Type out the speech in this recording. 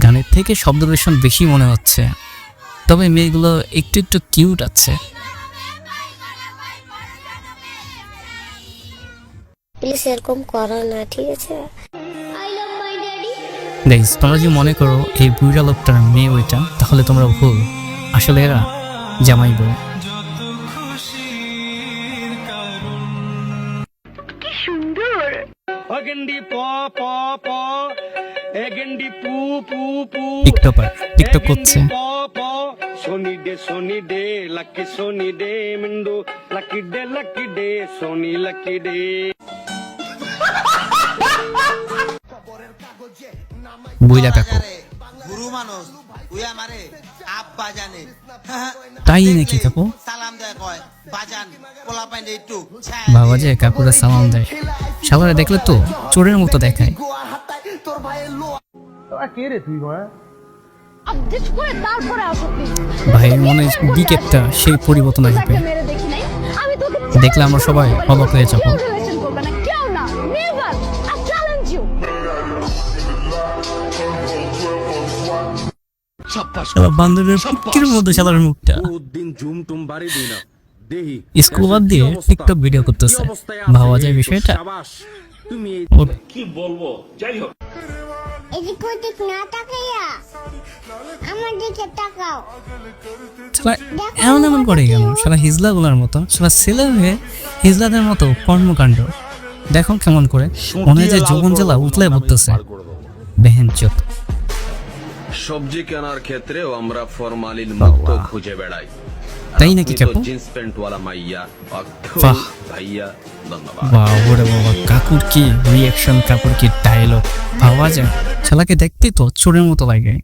গানের থেকে শব্দ দূষণ বেশি মনে হচ্ছে, তবে মেয়েগুলো একটু একটু কিউট আছে। প্লিজ এরকম করো না, ঠিক আছে? গাইস, তোমরা যদি মনে করো এই বুড়া লোকটার মেয়ে ওইটা, তাহলে তোমরা ভুল। আসলে এরা জামাই বউ। টিকটকার, টিকটক করছে। সোনি ডে মিন্ডু লাকি ডে সোনি লাকি ডে। বুইলা কাকু গুরু মানুষ তুই আমারে আব্বা জানে তাই নাকি কাকু? সালাম দেয় কয় বাজান পোলা পাইলে একটু বাবা যে কাকুরা সালাম দেয়, সবাই দেখলে তো চোরের মতো দেখায়। ভাইয়ের মনে বিকেটটা সেই পরিবর্তন আসবে, দেখলে আমরা সবাই অবাক হয়ে যাবো। বান্ধবের ফুটকির মধ্যে শালার মুখটা। স্কুল বাদ দিয়ে টিকটক ভিডিও করতেছে, ভাবা যায় বিষয়টা। কি বলবো, যাই হোক। এদিক ওদিক না তাকাইয়া আমার দিকে তাকাও। এমন এমন করে কেন? সারা হিজলা গুলার মতো, সারা ছেলে হয়ে হিজলাদের মতো কর্মকাণ্ড দেখো কেমন করে, মনে হয় যে যৌবন জেলা উতলায় পড়তেছে। বেহেন চোখ। সবজি কেনার ক্ষেত্রেও আমরা ফরমালিন মুক্ত খুঁজে বেড়াই। তাই নাকি কাকু? জিন্স প্যান্ট ওয়ালা মাইয়া বাহ ভাইয়া, ধন্যবাদ। বাবা বাবা, কাকুর কি রিয়াকশন, কাকুর কি ডায়লগ, ভাবা যায়। শালাকে দেখতে তো চোরের মতো লাগে।